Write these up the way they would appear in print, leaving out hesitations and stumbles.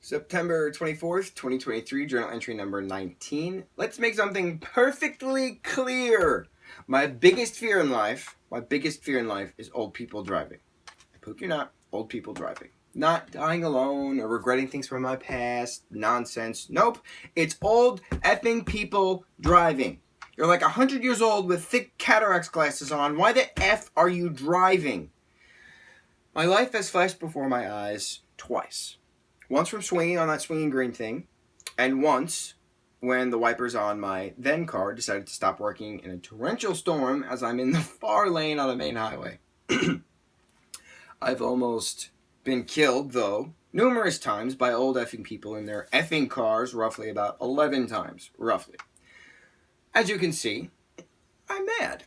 September 24th, 2023, journal entry number 19. Let's make something perfectly clear. My biggest fear in life is old people driving. I poke you not, old people driving. Not dying alone or regretting things from my past, nonsense. Nope, it's old effing people driving. You're like 100 years old with thick cataracts glasses on. Why the F are you driving? My life has flashed before my eyes twice. Once from swinging on that swinging green thing, and once when the wipers on my then car decided to stop working in a torrential storm as I'm in the far lane on a main highway. I've almost been killed, though, numerous times by old effing people in their effing cars, roughly about 11 times, roughly. As you can see, I'm mad.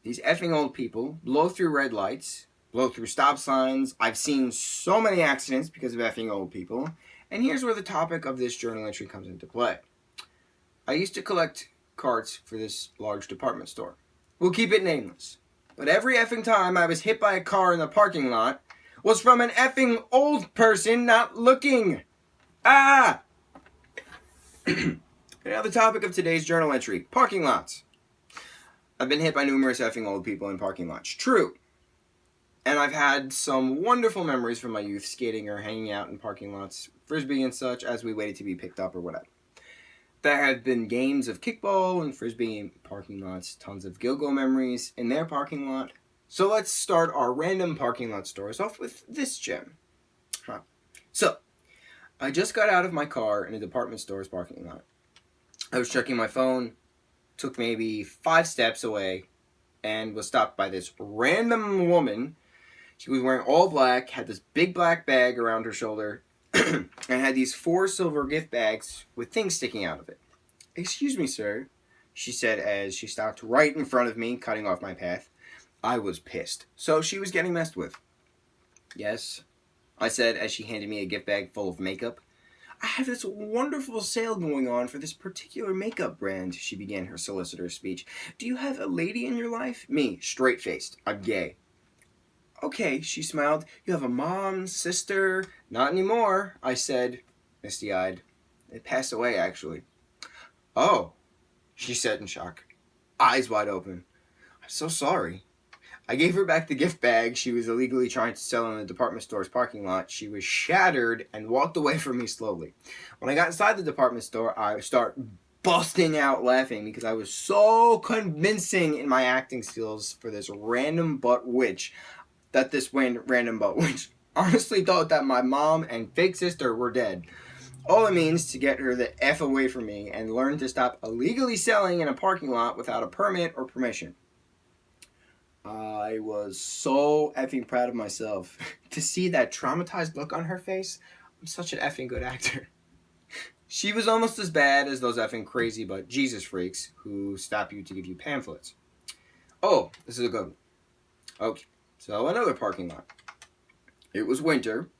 These effing old people blow through red lights, blow through stop signs. I've seen so many accidents because of effing old people. And here's where the topic of this journal entry comes into play. I used to collect carts for this large department store. We'll keep it nameless. But every effing time I was hit by a car in the parking lot was from an effing old person not looking. Now the topic of today's journal entry, parking lots. I've been hit by numerous effing old people in parking lots. True. And I've had some wonderful memories from my youth skating or hanging out in parking lots, frisbee and such, as we waited to be picked up or whatever. There have been games of kickball and frisbee in parking lots, tons of Gilgo memories in their parking lot. So let's start our random parking lot stories off with this gem. So, I just got out of my car in a department store's parking lot. I was checking my phone, took maybe 5 steps away, and was stopped by this random woman. She was wearing all black, had this big black bag around her shoulder, and had these 4 silver gift bags with things sticking out of it. "Excuse me, sir," she said as she stopped right in front of me, cutting off my path. I was pissed. So she was getting messed with. "Yes," I said as she handed me a gift bag full of makeup. "I have this wonderful sale going on for this particular makeup brand," she began her solicitor's speech. "Do you have a lady in your life?" Me, straight-faced. I'm gay. "Okay," she smiled. "You have a mom, sister?" "Not anymore," I said, misty-eyed. "It passed away, actually." "Oh," she said in shock, eyes wide open. "I'm so sorry." I gave her back the gift bag she was illegally trying to sell in the department store's parking lot. She was shattered and walked away from me slowly. When I got inside the department store, I start busting out laughing because I was so convincing in my acting skills for this random butt witch honestly thought that my mom and fake sister were dead. All it means to get her the F away from me and learn to stop illegally selling in a parking lot without a permit or permission. I was so effing proud of myself. To see that traumatized look on her face, I'm such an effing good actor. She was almost as bad as those effing crazy but Jesus freaks who stop you to give you pamphlets. Oh, this is a good one. Okay, so another parking lot. It was winter.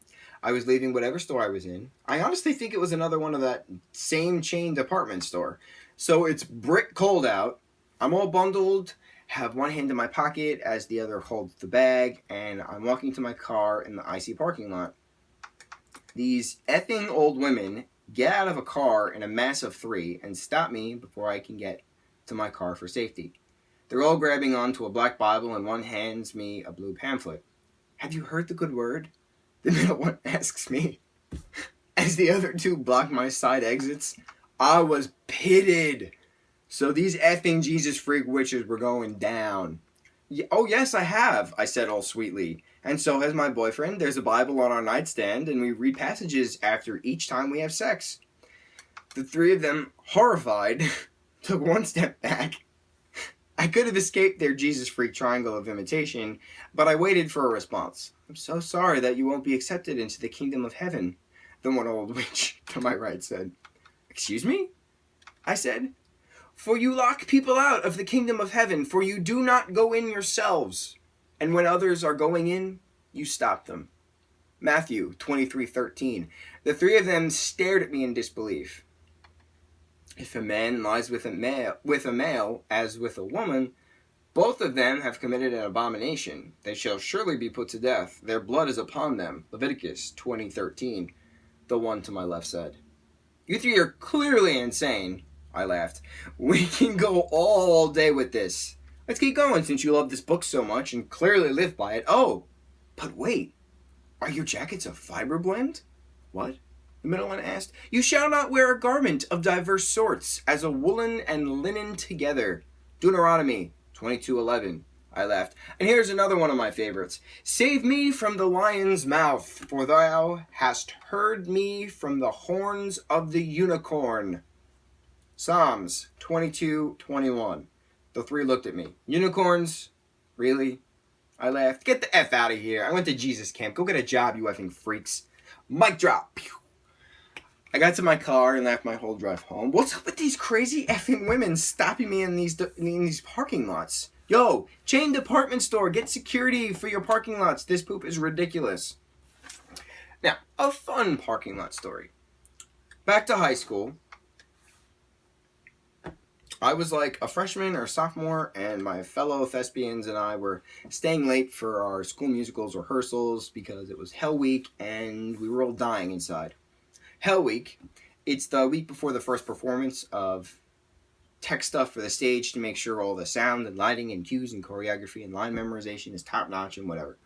I was leaving whatever store I was in. I honestly think it was another one of that same chain department store. So it's brick cold out. I'm all bundled, have one hand in my pocket as the other holds the bag, and I'm walking to my car in the icy parking lot. These effing old women get out of a car in a mass of 3 and stop me before I can get to my car for safety. They're all grabbing onto a black Bible and one hands me a blue pamphlet. "Have you heard the good word?" the middle one asks me. As the other 2 block my side exits, I was pitted. So these effing Jesus freak witches were going down. "Oh yes, I have," I said all sweetly. "And so has my boyfriend. There's a Bible on our nightstand, and we read passages after each time we have sex." The 3 of them, horrified, took 1 step back. I could have escaped their Jesus freak triangle of imitation, but I waited for a response. "I'm so sorry that you won't be accepted into the kingdom of heaven," the one old witch to my right said. "Excuse me?" I said. "For you lock people out of the kingdom of heaven, for you do not go in yourselves. And when others are going in, you stop them." Matthew 23:13. The 3 of them stared at me in disbelief. "If a man lies with a male as with a woman, both of them have committed an abomination. They shall surely be put to death. Their blood is upon them." Leviticus 20:13. the one to my left said. You three are clearly insane, I laughed. We can go all day with this. Let's keep going since you love this book so much and clearly live by it. Oh, but wait, are your jackets of fiber blend? What? The middle one asked. You shall not wear a garment of diverse sorts, as a woolen and linen together. Deuteronomy 22:11. I laughed. And here's another one of my favorites. Save me from the lion's mouth, for thou hast heard me from the horns of the unicorn. Psalms 22:21. The three looked at me. Unicorns? Really? I laughed. Get the F out of here. I went to Jesus camp. Go get a job, you effing freaks. Mic drop. Pew. I got to my car and left my whole drive home. What's up with these crazy effing women stopping me in these parking lots? Yo, chain department store, get security for your parking lots. This poop is ridiculous. Now, a fun parking lot story. Back to high school. I was like a freshman or sophomore, and my fellow thespians and I were staying late for our school musicals rehearsals because it was Hell Week and we were all dying inside. Hell Week, it's the week before the first performance of tech stuff for the stage to make sure all the sound and lighting and cues and choreography and line memorization is top notch and whatever.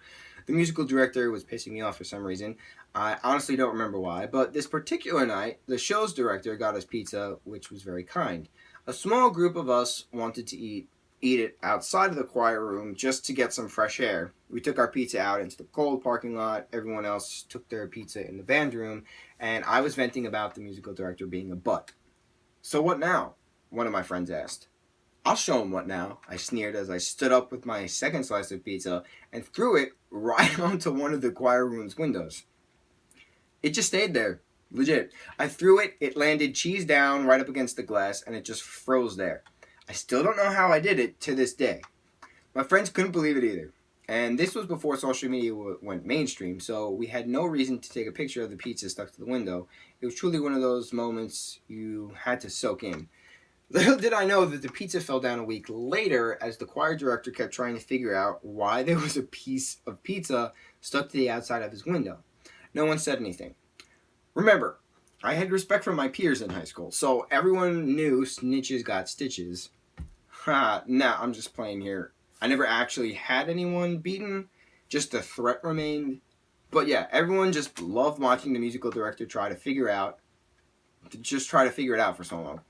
The musical director was pissing me off for some reason. I honestly don't remember why, but this particular night, the show's director got us pizza, which was very kind. A small group of us wanted to eat it outside of the choir room just to get some fresh air. We took our pizza out into the cold parking lot. Everyone else took their pizza in the band room, and I was venting about the musical director being a butt. So what now? One of my friends asked. I'll show him what now, I sneered as I stood up with my second slice of pizza and threw it right onto one of the choir room's windows. It just stayed there. Legit. I threw it, it landed cheese down right up against the glass, and it just froze there. I still don't know how I did it to this day. My friends couldn't believe it either. And this was before social media went mainstream, so we had no reason to take a picture of the pizza stuck to the window. It was truly one of those moments you had to soak in. Little did I know that the pizza fell down a week later as the choir director kept trying to figure out why there was a piece of pizza stuck to the outside of his window. No one said anything. Remember, I had respect for my peers in high school, so everyone knew snitches got stitches. Nah, I'm just playing here. I never actually had anyone beaten, just the threat remained. But yeah, everyone just loved watching the musical director try to figure it out for so long.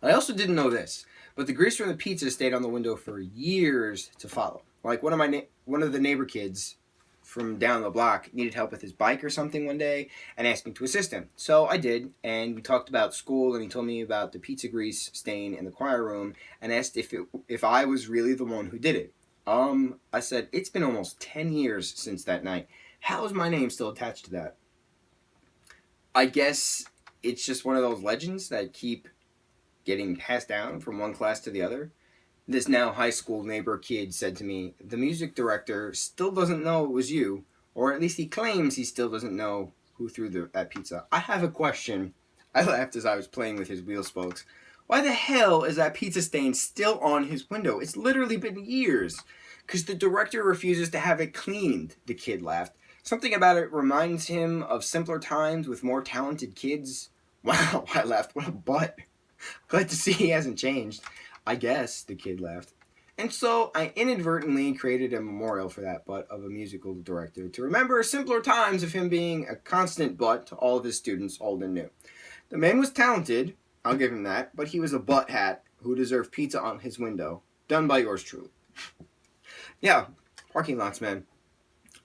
I also didn't know this, but the grease from the pizza stayed on the window for years to follow. Like one of the neighbor kids from down the block needed help with his bike or something one day and asked me to assist him. So I did, and we talked about school, and he told me about the pizza grease stain in the choir room and asked if I was really the one who did it. I said, it's been almost 10 years since that night. How is my name still attached to that? I guess it's just one of those legends that keep getting passed down from one class to the other. This now high school neighbor kid said to me, the music director still doesn't know it was you, or at least he claims he still doesn't know who threw that pizza. I have a question. I laughed as I was playing with his wheel spokes. Why the hell is that pizza stain still on his window? It's literally been years. Because the director refuses to have it cleaned, the kid laughed. Something about it reminds him of simpler times with more talented kids. Wow, I laughed. What a butt. Glad to see he hasn't changed. I guess, the kid laughed. And so I inadvertently created a memorial for that butt of a musical director to remember simpler times of him being a constant butt to all of his students, old and new. The man was talented, I'll give him that, but he was a butt hat who deserved pizza on his window. Done by yours truly. Yeah, parking lots, man.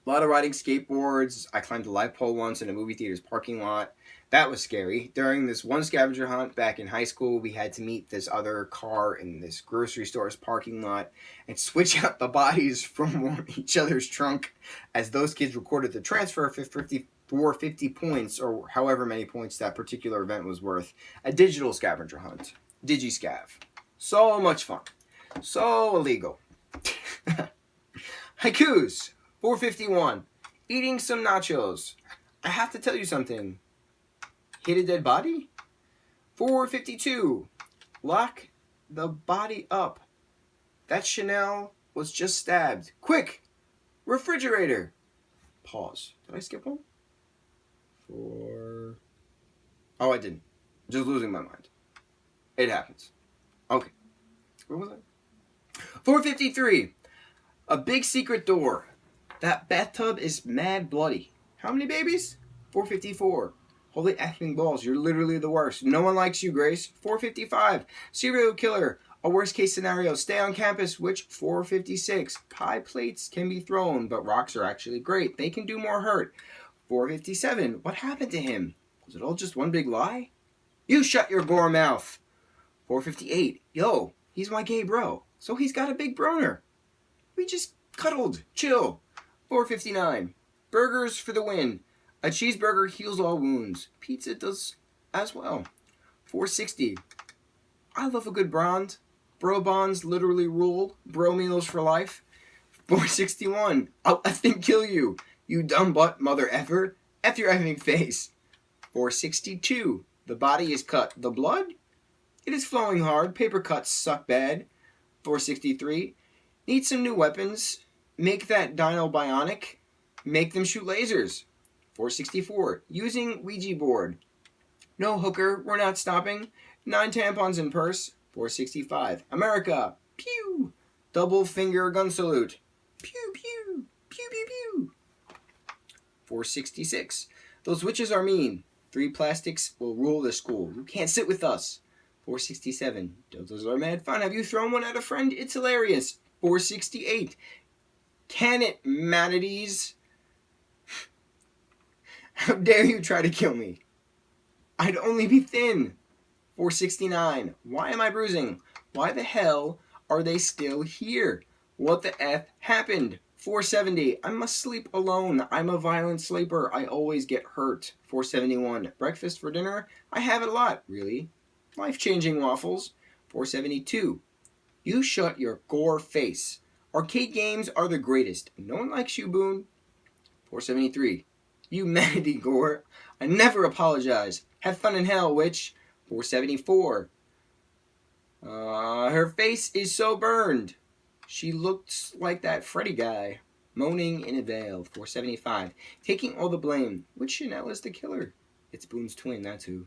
A lot of riding skateboards. I climbed a light pole once in a movie theater's parking lot. That was scary. During this one scavenger hunt back in high school, we had to meet this other car in this grocery store's parking lot and switch out the bodies from each other's trunk as those kids recorded the transfer for 50 points, or however many points that particular event was worth. A digital scavenger hunt. Digi-scav. So much fun. So illegal. Haikus. 451. Eating some nachos. I have to tell you something. Hit a dead body? 452. Lock the body up. That Chanel was just stabbed. Quick! Refrigerator. Pause. Did I skip one? 4... Oh, I didn't. Just losing my mind. It happens. Okay. Where was I? 453. A big secret door. That bathtub is mad bloody. How many babies? 454. Holy effing balls, you're literally the worst. No one likes you, Grace. 455. Serial killer. A worst case scenario. Stay on campus, which 456. Pie plates can be thrown, but rocks are actually great. They can do more hurt. 457. What happened to him? Was it all just one big lie? You shut your gore mouth. 458. Yo, he's my gay bro. So he's got a big broner. We just cuddled. Chill. 459. Burgers for the win. A cheeseburger heals all wounds. Pizza does as well. 460. I love a good brand. Bro bonds literally rule. Bro meals for life. 461. I'll effing kill you. You dumb butt mother effer. F your effing face. 462. The body is cut. The blood? It is flowing hard. Paper cuts suck bad. 463. Need some new weapons. Make that dino bionic. Make them shoot lasers. 464. Using Ouija board. No hooker. We're not stopping. 9 tampons in purse. 465. America. Pew. Double finger gun salute. Pew pew. Pew pew pew. 466. Those witches are mean. 3 plastics will rule the school. You can't sit with us. 467. Those are mad fun. Have you thrown one at a friend? It's hilarious. 468. Can it, manatees? How dare you try to kill me? I'd only be thin. 469. Why am I bruising? Why the hell are they still here? What the F happened? 470. I must sleep alone. I'm a violent sleeper. I always get hurt. 471. Breakfast for dinner? I have it a lot. Really? Life-changing waffles. 472. You shut your gore face. Arcade games are the greatest. No one likes you, Boone. 473. You manatee gore. I never apologize. Have fun in hell, witch. 474. Her face is so burned. She looks like that Freddy guy. Moaning in a veil. 475. Taking all the blame. Which Chanel is the killer? It's Boone's twin, that's who.